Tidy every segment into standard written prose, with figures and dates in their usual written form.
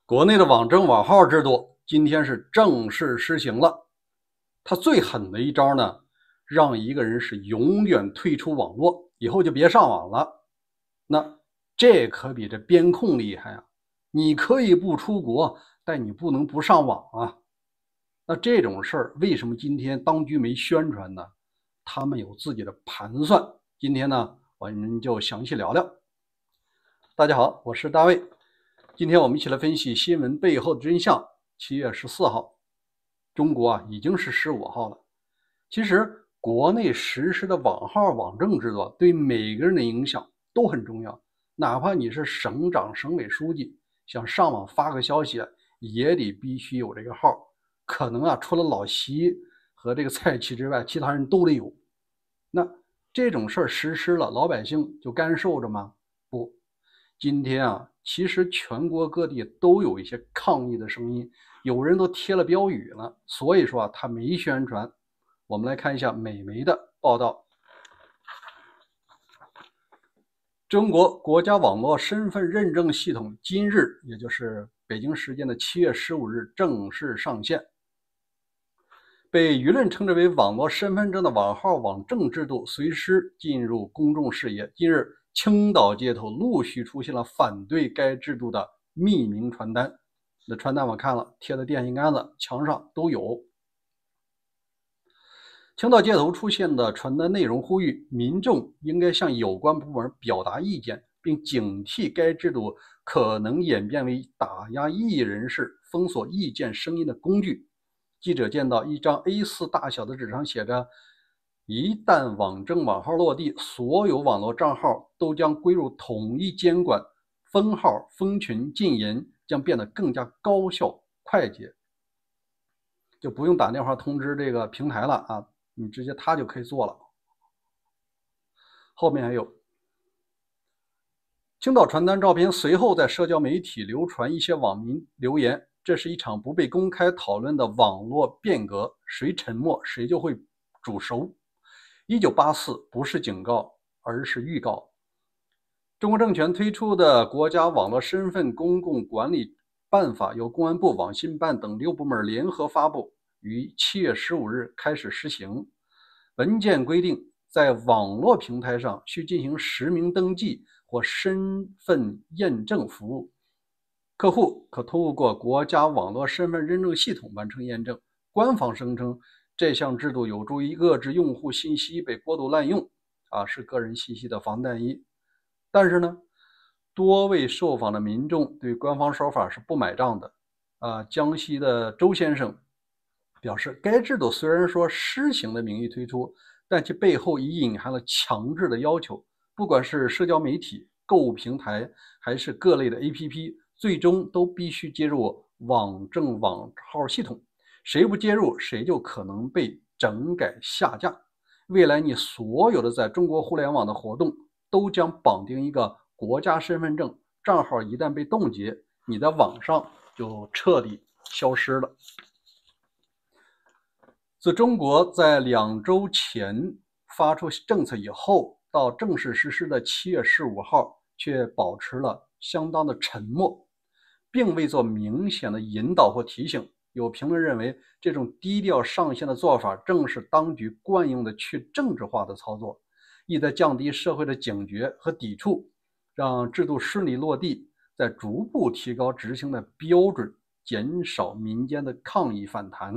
国内的网证网号制度今天是正式施行了。它最狠的一招呢，让一个人是永远退出网络，以后就别上网了。那这可比这边控厉害啊！你可以不出国，但你不能不上网啊。那这种事儿为什么今天当局没宣传呢？他们有自己的盘算。今天呢，我们就详细聊聊。大家好，我是大卫。今天我们一起来分析新闻背后的真相。7月14号，中国已经是15号了。其实国内实施的网号网证制度对每个人的影响都很重要，哪怕你是省长、省委书记，想上网发个消息，也得必须有这个号。可能除了老习和这个蔡奇之外，其他人都得有。那这种事儿实施了，老百姓就干受着吗？不，今天其实全国各地都有一些抗议的声音，有人都贴了标语了，所以说他没宣传。我们来看一下美媒的报道。中国国家网络身份认证系统今日，也就是北京时间的7月15日正式上线。被舆论称之为网络身份证的网号网证制度随之进入公众视野。近日，青岛街头陆续出现了反对该制度的匿名传单。那传单我看了，贴的电线杆子、墙上都有。青岛街头出现的传单内容呼吁民众应该向有关部门表达意见，并警惕该制度可能演变为打压异议人士、封锁意见声音的工具。记者见到一张 A4 大小的纸上写着：一旦网证网号落地，所有网络账号都将归入统一监管，封号、封群、禁言将变得更加高效快捷，就不用打电话通知这个平台了啊，你直接他就可以做了。后面还有青岛传单照片，随后在社交媒体流传一些网民留言：这是一场不被公开讨论的网络变革，谁沉默谁就会煮熟。1984不是警告，而是预告。中国政权推出的国家网络身份公共管理办法由公安部、网信办等6部门联合发布，于7月15日开始施行。文件规定，在网络平台上需进行实名登记或身份验证服务，客户可通过国家网络身份认证系统完成验证。官方声称，这项制度有助于遏制用户信息被过度滥用，是个人信息的防弹衣。但是呢，多位受访的民众对官方说法是不买账的。江西的周先生表示，该制度虽然说施行的名义推出，但其背后已隐含了强制的要求，不管是社交媒体、购物平台，还是各类的 APP， 最终都必须接入网证网号系统，谁不接入，谁就可能被整改下架。未来你所有的在中国互联网的活动都将绑定一个国家身份证，账号一旦被冻结，你在网上就彻底消失了。自中国在2周前发出政策以后，到正式实施的7月15号，却保持了相当的沉默，并未做明显的引导或提醒。有评论认为，这种低调上线的做法正是当局惯用的去政治化的操作，意在降低社会的警觉和抵触，让制度顺利落地，再逐步提高执行的标准，减少民间的抗议反弹。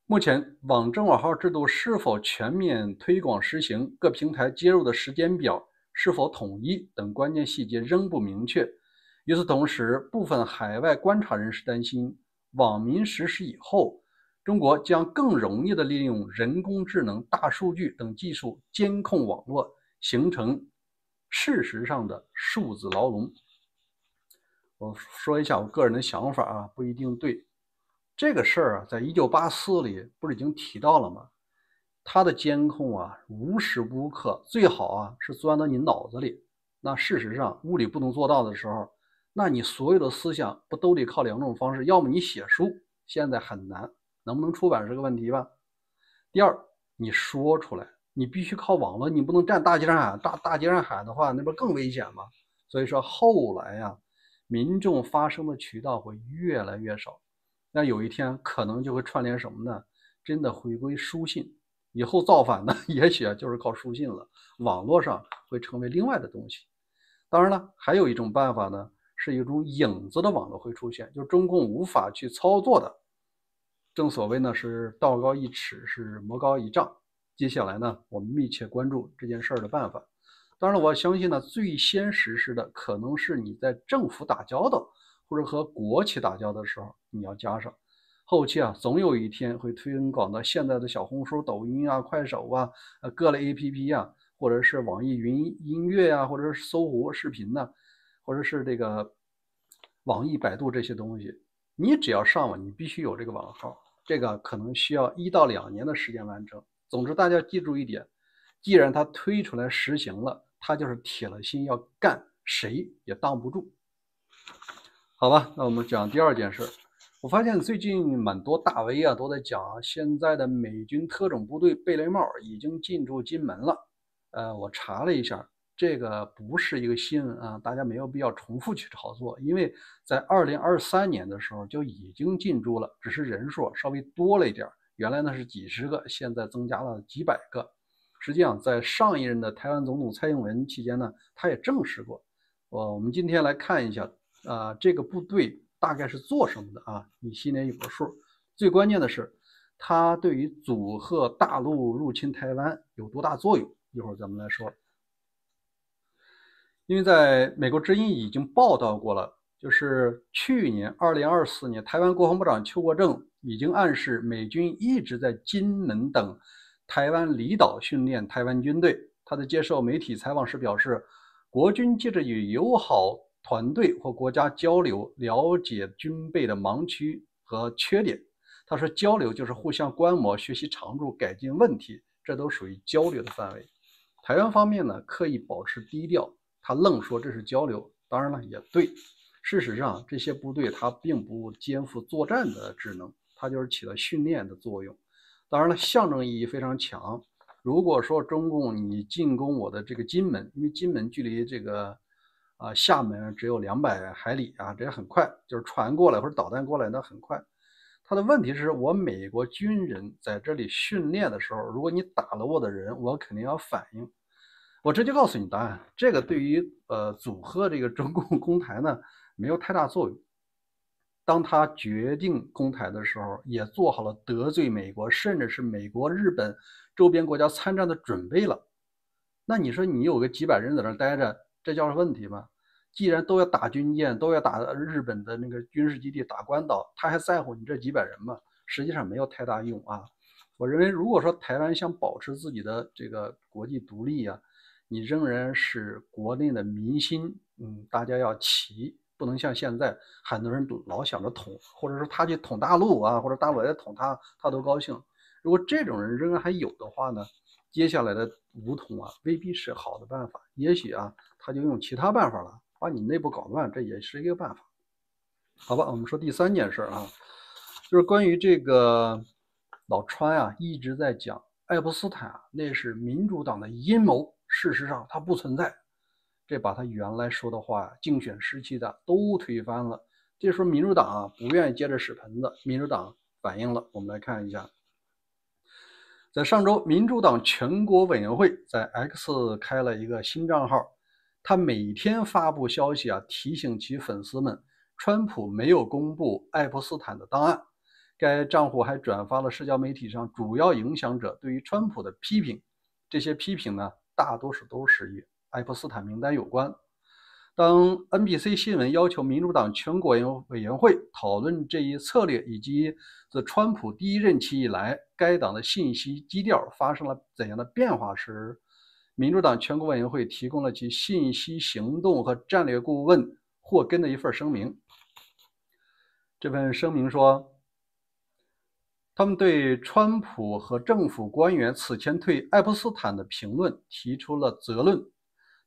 目前，网证网号制度是否全面推广实行，各平台接入的时间表是否统一等关键细节仍不明确。与此同时，部分海外观察人士担心，网民实施以后，中国将更容易地利用人工智能、大数据等技术监控网络，形成事实上的数字牢笼。我说一下我个人的想法不一定对。这个事儿在1984里不是已经提到了吗？它的监控无时无刻最好是钻到你脑子里。那事实上物理不能做到的时候，那你所有的思想不都得靠2种方式，要么你写书，现在很难，能不能出版是个问题吧。第二，你说出来，你必须靠网络，你不能站大街上喊，大街上喊的话，那不更危险吗？所以说后来民众发声的渠道会越来越少。那有一天可能就会串联什么呢？真的回归书信，以后造反呢，也许就是靠书信了。网络上会成为另外的东西。当然了，还有一种办法呢，是一种影子的网络会出现，就是中共无法去操作的。正所谓呢是道高一尺，是魔高一丈。接下来呢，我们密切关注这件事儿的办法。当然了，我相信呢，最先实施的可能是你在政府打交道或者和国企打交道的时候，你要加上。后期总有一天会推广到现在的小红书、抖音快手各类 APP 或者是网易云音乐或者是搜狐视频或者是这个网易、百度这些东西，你只要上网，你必须有这个网号，这个可能需要1到2年的时间完成。总之，大家记住一点，既然它推出来实行了，它就是铁了心要干，谁也挡不住。好吧，那我们讲第二件事。我发现最近蛮多大 V 都在讲现在的美军特种部队贝雷帽已经进驻金门了。我查了一下，这个不是一个新闻大家没有必要重复去炒作，因为在2023年的时候就已经进驻了，只是人数稍微多了一点，原来呢是几十个，现在增加了几百个。实际上，在上一任的台湾总统蔡英文期间呢，他也证实过。我们今天来看一下，这个部队大概是做什么的你心里有个数。最关键的是，它对于阻吓大陆入侵台湾有多大作用？一会儿咱们来说。因为在美国之音已经报道过了，就是去年2024年，台湾国防部长邱国正已经暗示美军一直在金门等台湾离岛训练台湾军队。他在接受媒体采访时表示，国军借着与友好团队或国家交流，了解军备的盲区和缺点。他说，交流就是互相观摩、学习长处、改进问题，这都属于交流的范围。台湾方面呢，刻意保持低调，他愣说这是交流。当然了，也对。事实上，这些部队它并不肩负作战的职能，它就是起了训练的作用。当然了，象征意义非常强。如果说中共你进攻我的这个金门，因为金门距离这个厦门只有200海里这也很快，就是船过来或者导弹过来那很快。他的问题是，我美国军人在这里训练的时候，如果你打了我的人，我肯定要反应。我直接告诉你答案，这个对于阻吓这个中共攻台呢没有太大作用。当他决定攻台的时候，也做好了得罪美国甚至是美国、日本周边国家参战的准备了。那你说你有个几百人在那待着，这叫问题吗？既然都要打军舰，都要打日本的那个军事基地，打关岛，他还在乎你这几百人吗？实际上没有太大用我认为，如果说台湾想保持自己的这个国际独立你仍然是国内的民心，大家要齐，不能像现在很多人都老想着捅，或者说他去捅大陆或者大陆来捅他，他都高兴。如果这种人仍然还有的话呢，接下来的武统未必是好的办法，也许他就用其他办法了，把你内部搞乱，这也是一个办法。好吧，我们说第三件事就是关于这个老川一直在讲爱泼斯坦那是民主党的阴谋，事实上它不存在。这把他原来说的话竞选时期的都推翻了。这时候民主党不愿意接着屎盆子，民主党反应了。我们来看一下，在上周，民主党全国委员会在 X 开了一个新账号，他每天发布消息提醒其粉丝们，川普没有公布爱泼斯坦的档案。该账户还转发了社交媒体上主要影响者对于川普的批评，这些批评呢，大多数都是与爱泼斯坦名单有关。当 NBC 新闻要求民主党全国委员会讨论这一策略，以及自川普第一任期以来该党的信息基调发生了怎样的变化时，民主党全国委员会提供了其信息行动和战略顾问霍根的一份声明。这份声明说，他们对川普和政府官员此前对爱泼斯坦的评论提出了责论。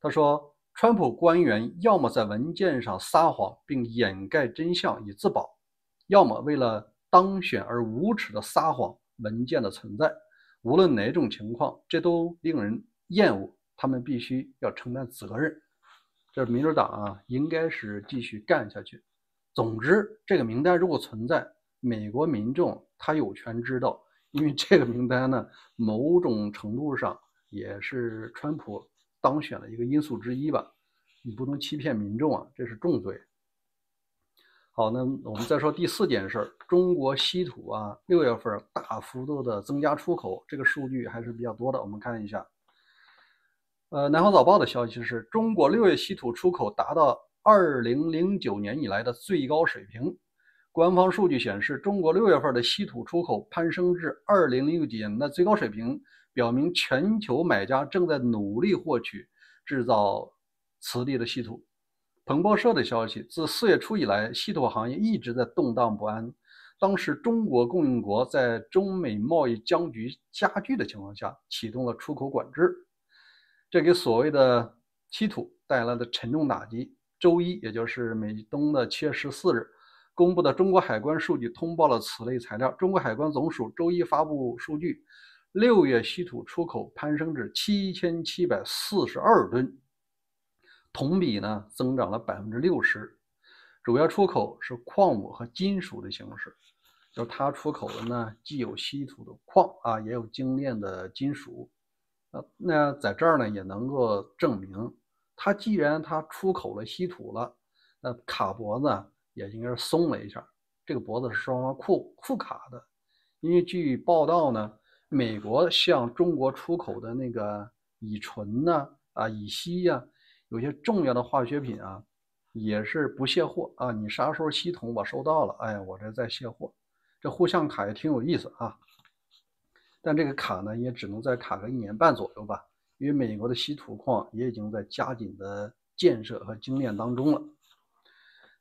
他说，川普官员要么在文件上撒谎并掩盖真相以自保，要么为了当选而无耻的撒谎文件的存在。无论哪种情况，这都令人厌恶，他们必须要承担责任。这民主党啊应该是继续干下去。总之，这个名单如果存在，美国民众他有权知道，因为这个名单呢，某种程度上也是川普当选的一个因素之一吧。你不能欺骗民众啊，这是重罪。好，那我们再说第4件事，中国稀土啊，6月份大幅度的增加出口，这个数据还是比较多的。我们看一下，南方早报的消息是，中国6月稀土出口达到2009年以来的最高水平。官方数据显示，中国6月份的稀土出口攀升至2009年的最高水平，表明全球买家正在努力获取制造磁力的稀土。彭博社的消息，自4月初以来，稀土行业一直在动荡不安。当时，中国供应国在中美贸易僵局加剧的情况下，启动了出口管制，这给所谓的稀土带来了沉重打击。周一，也就是美东的7月14日公布的中国海关数据通报了此类材料。中国海关总署周一发布数据，6月稀土出口攀升至7742吨。同比呢增长了60%，主要出口是矿物和金属的形式，就是它出口的呢既有稀土的矿啊，也有精炼的金属。那在这儿呢也能够证明，它既然它出口了稀土了，那卡脖子也应该是松了一下，这个脖子是双方互卡的。因为据报道呢，美国向中国出口的那个乙醇呢乙烯呀，有些重要的化学品啊，也是不卸货啊。你啥时候稀土我收到了，哎，我这再卸货，这互相卡也挺有意思啊。但这个卡呢，也只能再卡个1年半左右吧，因为美国的稀土矿也已经在加紧的建设和精炼当中了。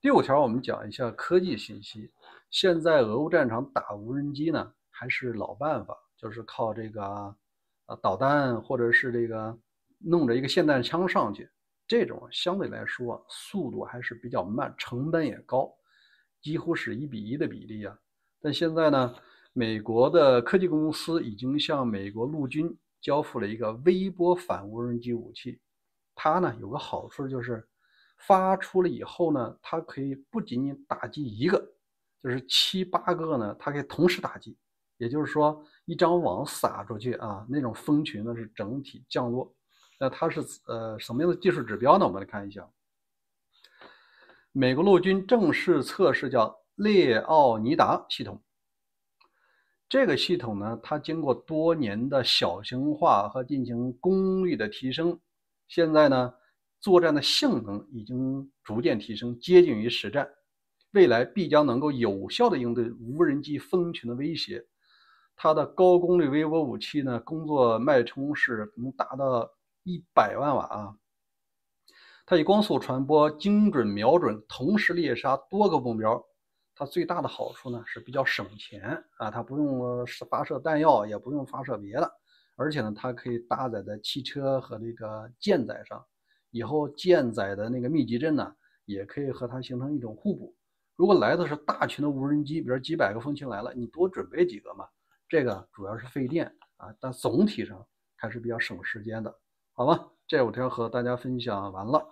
第5条，我们讲一下科技信息。现在俄乌战场打无人机呢，还是老办法，就是靠这个导弹，或者是这个弄着一个霰弹枪上去。这种相对来说速度还是比较慢，成本也高，几乎是1:1的比例啊。但现在呢，美国的科技公司已经向美国陆军交付了一个微波反无人机武器。它呢有个好处，就是发出了以后呢，它可以不仅仅打击一个，就是7、8个呢，它可以同时打击。也就是说，一张网撒出去啊，那种蜂群呢是整体降落。那它是什么样的技术指标呢？我们来看一下。美国陆军正式测试叫列奥尼达系统。这个系统呢，它经过多年的小型化和进行功率的提升，现在呢，作战的性能已经逐渐提升，接近于实战。未来必将能够有效的应对无人机蜂群的威胁。它的高功率微波武器呢，工作脉冲是能达到100万瓦啊。它以光速传播精准瞄准，同时猎杀多个目标。它最大的好处呢是比较省钱啊，它不用发射弹药，也不用发射别的，而且呢，它可以搭载在汽车和这个舰载上。以后舰载的那个密集阵呢，也可以和它形成一种互补。如果来的是大群的无人机，比如几百个蜂群来了，你多准备几个嘛。这个主要是费电啊，但总体上还是比较省时间的，好吗？这5条和大家分享完了。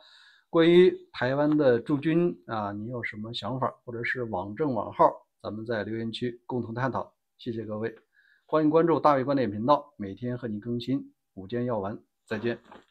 关于台湾的驻军啊，你有什么想法，或者是网证网号，咱们在留言区共同探讨。谢谢各位，欢迎关注大卫观点频道，每天和你更新午间要闻，再见。